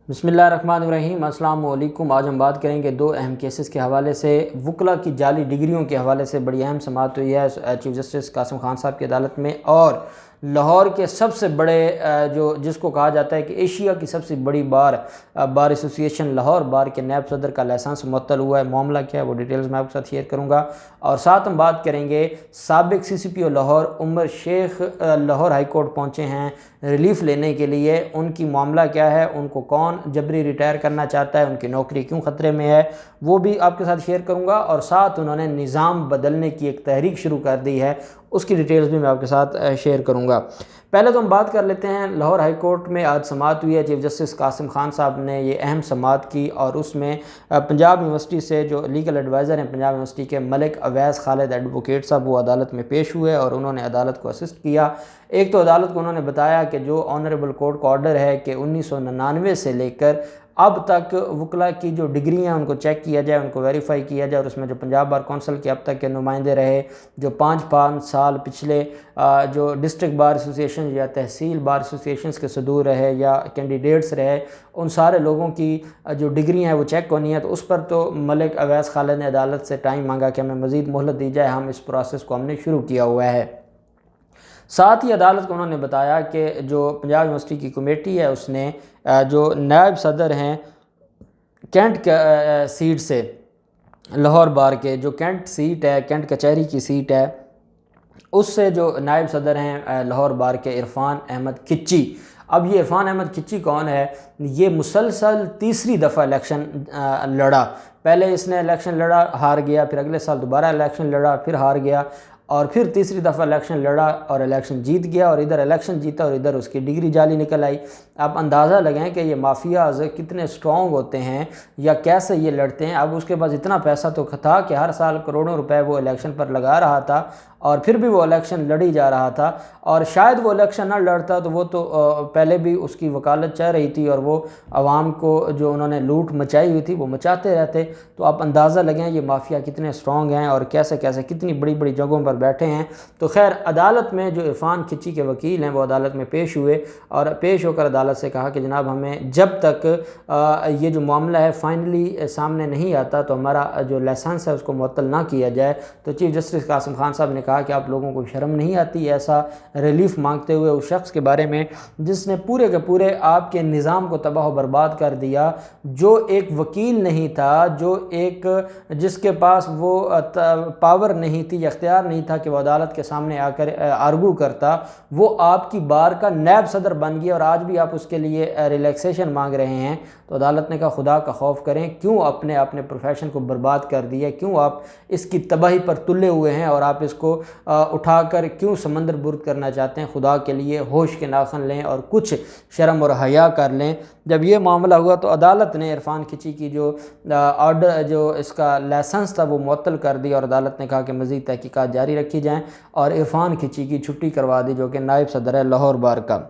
बिस्मिल्लाहिर्रहमानिर्रहीम। अस्सलाम वालेकुम। आज हम बात करेंगे दो अहम केसेस के हवाले से। वकला की जाली डिग्रियों के हवाले से बड़ी अहम समाअत हुई है चीफ जस्टिस कासिम खान साहब की अदालत में, और लाहौर के सबसे बड़े जो जिसको कहा जाता है कि एशिया की सबसे बड़ी बार एसोसिएशन लाहौर बार के नायब सदर का लाइसेंस मुअत्तल हुआ है। मामला क्या है वो डिटेल्स मैं आपके साथ शेयर करूंगा, और साथ हम बात करेंगे साबिक CCPO Lahore Umar Sheikh Lahore high court पहुंचे हैं रिलीफ लेने के लिए। उनकी मामला क्या है, उनको कौन जबरी रिटायर करना चाहता है, उनकी नौकरी क्यों ख़तरे में है, वो भी आपके साथ शेयर करूंगा। और साथ उन्होंने निज़ाम बदलने की एक तहरीक शुरू कर दी है, उसकी डिटेल्स भी मैं आपके साथ शेयर करूंगा। पहले तो हम बात कर लेते हैं, लाहौर हाई कोर्ट में आज समाअत हुई है। चीफ जस्टिस कासिम खान साहब ने ये अहम समाअत की, और उसमें पंजाब यूनिवर्सिटी से जो लीगल एडवाइज़र हैं पंजाब यूनिवर्सिटी के मलिक अवैस खालिद एडवोकेट साहब, वो अदालत में पेश हुए और उन्होंने अदालत को असिस्ट किया। एक तो अदालत को उन्होंने बताया कि जो ऑनरेबल कोर्ट का ऑर्डर है कि 1999 से लेकर अब तक वकला की जो डिग्री हैं उनको चेक किया जाए, उनको वेरीफाई किया जाए, और उसमें जो पंजाब बार कौंसिल के अब तक के नुमाइंदे रहे, जो 5 साल पिछले जो डिस्ट्रिक्ट बार एसोसिएशन या तहसील बार एसोसिएशंस के सदूर रहे या कैंडिडेट्स रहे, उन सारे लोगों की जो डिग्री हैं वो चेक होनी है। तो उस पर तो मलिक अवैस खालिद ने अदालत से टाइम मांगा कि हमें मज़ीद मोहलत दी जाए, हम इस प्रोसेस को हमने शुरू किया हुआ है। साथ ही अदालत को उन्होंने बताया कि जो पंजाब यूनिवर्सिटी की कमेटी है उसने जो नायब सदर हैं कैंट सीट से लाहौर बार के, जो कैंट सीट है, कैंट कचहरी की सीट है, उससे जो नायब सदर हैं लाहौर बार के इरफान अहमद खिच्ची। अब ये इरफान अहमद खिच्ची कौन है? ये मुसलसल तीसरी दफ़ा इलेक्शन लड़ा। पहले इसने इलेक्शन लड़ा, हार गया, फिर अगले साल दोबारा इलेक्शन लड़ा, फिर हार गया, और फिर तीसरी दफ़ा इलेक्शन लड़ा और इलेक्शन जीत गया, और इधर इलेक्शन जीता और इधर उसकी डिग्री जाली निकल आई। आप अंदाज़ा लगाएं कि ये माफियाज कितने स्ट्रॉन्ग होते हैं या कैसे ये लड़ते हैं। अब उसके पास इतना पैसा तो था कि हर साल करोड़ों रुपए वो इलेक्शन पर लगा रहा था, और फिर भी वो इलेक्शन लड़ी जा रहा था। और शायद वो इलेक्शन ना लड़ता तो वो तो पहले भी उसकी वकालत चल रही थी, और वो आवाम को जो उन्होंने लूट मचाई हुई थी वो मचाते रहते। तो आप अंदाज़ा लगाएं ये माफिया कितने स्ट्रॉन्ग हैं और कैसे कैसे कितनी बड़ी बड़ी जगहों पर बैठे हैं। तो खैर अदालत में जो इरफान खिच्ची के वकील हैं वो अदालत में पेश हुए, और पेश होकर अदालत से कहा कि जनाब हमें जब तक ये जो मामला है फाइनली सामने नहीं आता तो हमारा जो लाइसेंस है उसको मुअत्तल ना किया जाए। तो चीफ जस्टिस कासिम खान साहब ने कहा कि आप लोगों को शर्म नहीं आती ऐसा रिलीफ मांगते हुए उस शख्स के बारे में जिसने पूरे के पूरे आपके निज़ाम को तबाह व बर्बाद कर दिया, जो एक वकील नहीं था, जो एक जिसके पास वो पावर नहीं थी, अख्तियार नहीं था कि वो अदालत के सामने आकर आर्गू करता, वो आपकी बार का नायब सदर बन गया, और आज भी आप उसके लिए रिलैक्सेशन मांग रहे हैं। तो अदालत ने कहा खुदा का खौफ करें, क्यों अपने प्रोफेशन को बर्बाद कर दिया, क्यों आप इसकी तबाही पर तुले हुए हैं, और आप इसको उठाकर क्यों समंदर बुर्द करना चाहते हैं। खुदा के लिए होश के नाखन लें और कुछ शर्म और हया कर लें। जब ये मामला हुआ तो अदालत ने इरफान खिच्ची की जो ऑर्डर जो इसका लाइसेंस था वो मुअत्तल कर दिया, और अदालत ने कहा कि मज़ीद तहकीकात जारी रखी जाएँ, और इरफान खिच्ची की छुट्टी करवा दी जो कि नायब सदर है लाहौर बार का।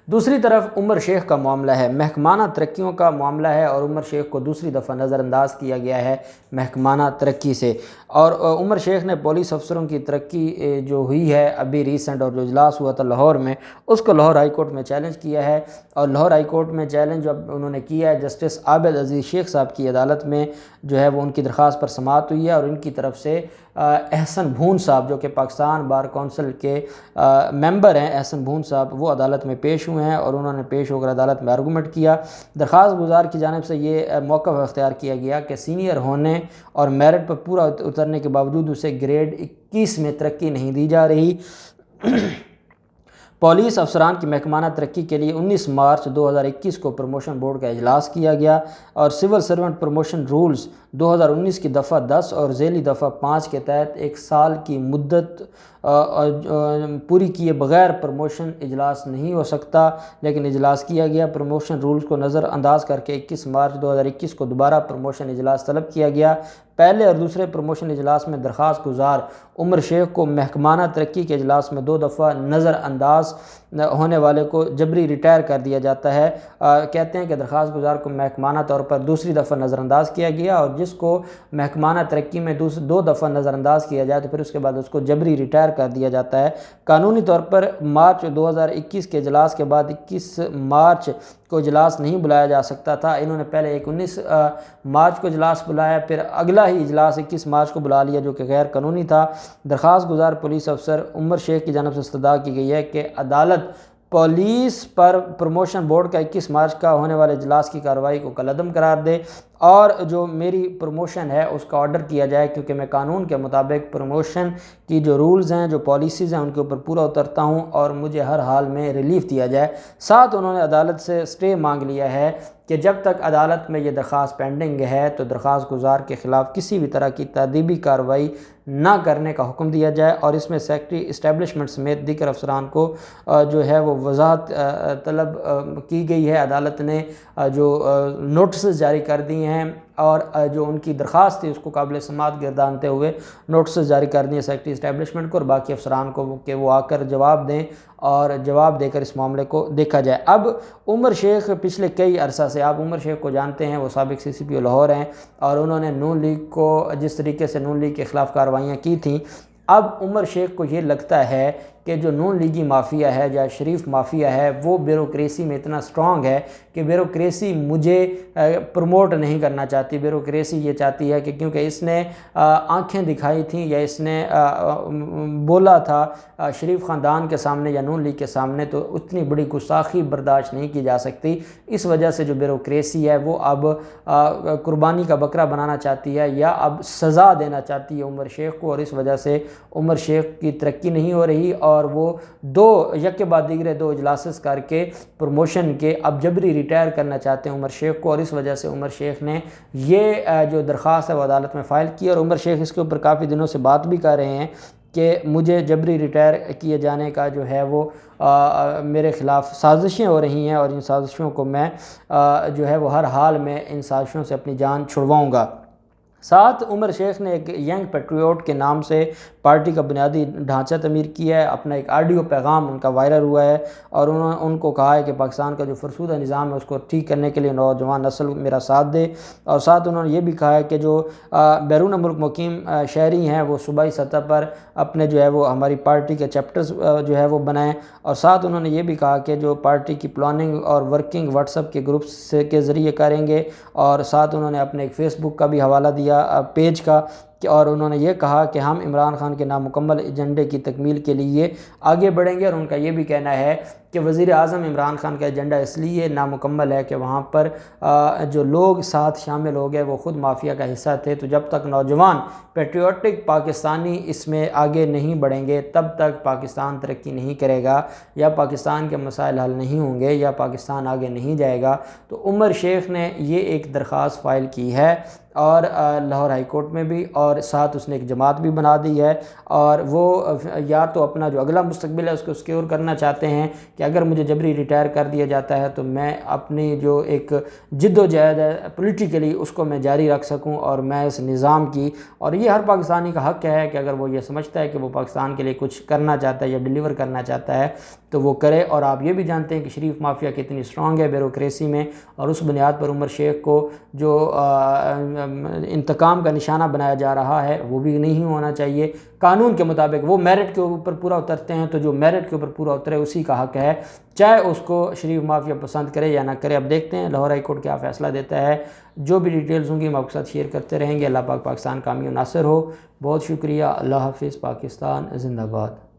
दूसरी तरफ उमर शेख का मामला है, महकमाना तरक्कियों का मामला है, और उमर शेख को दूसरी दफ़ा नज़रअंदाज किया गया है महकमाना तरक्की से। और उमर शेख ने पुलिस अफसरों की तरक्की जो हुई है अभी रीसेंट, और जो इजलास हुआ था लाहौर में, उसको लाहौर हाई कोर्ट में चैलेंज किया है। और लाहौर हाई कोर्ट में चैलेंज अब उन्होंने किया है जस्टिस आबिद अजीज़ शेख साहब की अदालत में, जो है वो उनकी दरख्वास्त पर समाअत हुई है, और उनकी तरफ से एहसन भून साहब जो कि पाकिस्तान बार कौंसिल के मेंबर हैं, एहसन भून साहब, वो अदालत में पेश हुए हैं, और उन्होंने पेश होकर अदालत में आर्गूमेंट किया। दरख्वास्त गुजार की जानिब से ये मौक़िफ़ अख्तियार किया गया कि सीनियर होने और मेरिट पर पूरा उतरने के बावजूद उसे ग्रेड 21 में तरक्की नहीं दी जा रही। पुलिस अफसरान की महकमाना तरक्की के लिए 19 मार्च 2021 को प्रमोशन बोर्ड का इजलास किया गया, और सिविल सर्वेंट प्रमोशन रूल्स 2019 की दफ़ा 10 और झेली दफ़ा 5 के तहत 1 साल की मुद्दत पूरी किए बग़ैर प्रमोशन इजलास नहीं हो सकता, लेकिन इजलास किया गया। प्रमोशन रूल्स को नज़रअंदाज करके 21 मार्च 2021 को दोबारा प्रमोशन इजलास तलब किया गया। पहले और दूसरे प्रमोशन इजलास में दरख्वास्त गुजार उमर शेख को महकमाना तरक्की के इजलास में 2 दफ़ा नज़रअंदाज ہونے والے کو جبری ریٹائر کر دیا جاتا ہے۔ کہتے ہیں کہ درخواست گزار کو محکمانہ طور پر دوسری دفعہ نظر انداز کیا گیا، اور جس کو محکمانہ ترقی میں 2 دفعہ نظر انداز کیا جائے تو پھر اس کے بعد اس کو جبری ریٹائر کر دیا جاتا ہے۔ قانونی طور پر مارچ 2021 کے اجلاس کے بعد 21 مارچ کو اجلاس نہیں بلایا جا سکتا تھا۔ انہوں نے پہلے 19 مارچ کو اجلاس بلایا، پھر اگلا ہی اجلاس 21 مارچ کو بلا لیا، جو کہ غیر قانونی تھا۔ درخواست گزار پولیس افسر عمر شیخ کی جانب سے استدعا کی گئی ہے کہ عدالت پولیس پر پروموشن بورڈ کا 21 مارچ کا ہونے والے اجلاس کی کارروائی کو کالعدم قرار دے، اور جو میری پروموشن ہے اس کا آرڈر کیا جائے، کیونکہ میں قانون کے مطابق پروموشن کی جو رولز ہیں، جو پالیسیز ہیں، ان کے اوپر پورا اترتا ہوں، اور مجھے ہر حال میں ریلیف دیا جائے۔ ساتھ انہوں نے عدالت سے اسٹے مانگ لیا ہے کہ جب تک عدالت میں یہ درخواست پینڈنگ ہے تو درخواست گزار کے خلاف کسی بھی طرح کی تادیبی کارروائی نہ کرنے کا حکم دیا جائے، اور اس میں سیکرٹری اسٹیبلشمنٹ سمیت دیگر افسران کو جو ہے وہ وضاحت طلب کی گئی ہے۔ عدالت نے جو نوٹسز جاری کر دیے ہیں، اور جو ان کی درخواست تھی اس کو قابل سماعت گردانتے ہوئے نوٹسز جاری کر دیے سیکرٹری اسٹیبلشمنٹ کو اور باقی افسران کو کہ وہ آ کر جواب دیں، اور جواب دے کر اس معاملے کو دیکھا جائے۔ اب عمر شیخ پچھلے کئی عرصہ سے، آپ عمر شیخ کو جانتے ہیں، وہ سابق CCPO لاہور ہیں، اور انہوں نے نون لیگ کو جس طریقے سے نون لیگ کے خلاف کارروائیاں کی تھیں، اب عمر شیخ کو یہ لگتا ہے کہ جو نون لیگی مافیا ہے یا شریف مافیا ہے وہ بیوروکریسی میں اتنا سٹرونگ ہے کہ بیوروکریسی مجھے پروموٹ نہیں کرنا چاہتی۔ بیوروکریسی یہ چاہتی ہے کہ کیونکہ اس نے آنکھیں دکھائی تھیں یا اس نے بولا تھا شریف خاندان کے سامنے یا نون لیگ کے سامنے، تو اتنی بڑی گستاخی برداشت نہیں کی جا سکتی۔ اس وجہ سے جو بیوروکریسی ہے وہ اب قربانی کا بکرا بنانا چاہتی ہے، یا اب سزا دینا چاہتی ہے عمر شیخ کو، اور اس وجہ سے عمر شیخ کی ترقی نہیں ہو رہی، اور وہ یک کے بعد دیگرے 2 اجلاسز کر کے پروموشن کے اب جبری ریٹائر کرنا چاہتے ہیں عمر شیخ کو، اور اس وجہ سے عمر شیخ نے یہ جو درخواست ہے وہ عدالت میں فائل کی، اور عمر شیخ اس کے اوپر کافی دنوں سے بات بھی کر رہے ہیں کہ مجھے جبری ریٹائر کیے جانے کا جو ہے وہ میرے خلاف سازشیں ہو رہی ہیں، اور ان سازشوں کو میں جو ہے وہ ہر حال میں ان سازشوں سے اپنی جان چھڑواؤں گا۔ ساتھ عمر شیخ نے ایک ینگ پیٹریوٹ کے نام سے پارٹی کا بنیادی ڈھانچہ تعمیر کیا ہے، اپنا ایک آڈیو پیغام ان کا وائرل ہوا ہے، اور انہوں نے ان کو کہا ہے کہ پاکستان کا جو فرسودہ نظام ہے اس کو ٹھیک کرنے کے لیے نوجوان نسل میرا ساتھ دے، اور ساتھ انہوں نے یہ بھی کہا ہے کہ جو بیرون ملک مقیم شہری ہیں وہ صوبائی سطح پر اپنے جو ہے وہ ہماری پارٹی کے چیپٹرز جو ہے وہ بنائیں، اور ساتھ انہوں نے یہ بھی کہا کہ جو پارٹی کی پلاننگ اور ورکنگ واٹس ایپ کے گروپس کے ذریعے کریں گے، اور ساتھ انہوں نے اپنے ایک فیس بک کا بھی حوالہ دیا پیج کا، اور انہوں نے یہ کہا کہ ہم عمران خان کے نامکمل ایجنڈے کی تکمیل کے لیے آگے بڑھیں گے، اور ان کا یہ بھی کہنا ہے کہ وزیر اعظم عمران خان کا ایجنڈا اس لیے نامکمل ہے کہ وہاں پر جو لوگ ساتھ شامل ہو گئے وہ خود مافیا کا حصہ تھے، تو جب تک نوجوان پیٹریوٹک پاکستانی اس میں آگے نہیں بڑھیں گے تب تک پاکستان ترقی نہیں کرے گا، یا پاکستان کے مسائل حل نہیں ہوں گے، یا پاکستان آگے نہیں جائے گا۔ تو عمر شیخ نے یہ ایک درخواست فائل کی ہے، اور لاہور ہائی کورٹ میں بھی، اور ساتھ اس نے ایک جماعت بھی بنا دی ہے، اور وہ یا تو اپنا جو اگلا مستقبل ہے اس کو سکیور کرنا چاہتے ہیں کہ اگر مجھے جبری ریٹائر کر دیا جاتا ہے تو میں اپنی جو ایک جد و جہد ہے پولیٹیکلی اس کو میں جاری رکھ سکوں، اور میں اس نظام کی، اور یہ ہر پاکستانی کا حق ہے کہ اگر وہ یہ سمجھتا ہے کہ وہ پاکستان کے لیے کچھ کرنا چاہتا ہے یا ڈیلیور کرنا چاہتا ہے تو وہ کرے۔ اور آپ یہ بھی جانتے ہیں کہ شریف مافیا کتنی سٹرونگ ہے بیوروکریسی میں، اور اس بنیاد پر عمر شیخ کو جو انتقام کا نشانہ بنایا جا رہا ہے وہ بھی نہیں ہونا چاہیے۔ قانون کے مطابق وہ میرٹ کے اوپر پورا اترتے ہیں، تو جو میرٹ کے اوپر پورا اترے اسی کا حق ہے، چاہے اس کو شریف مافیا پسند کرے یا نہ کرے۔ اب دیکھتے ہیں لاہور ہائی کورٹ کیا فیصلہ دیتا ہے۔ جو بھی ڈیٹیلز ہوں گی ہم آپ کے ساتھ شیئر کرتے رہیں گے۔ اللہ پاک پاکستان کامیاب ناصر ہو۔ بہت شکریہ۔ اللہ حافظ۔ پاکستان زندہ باد۔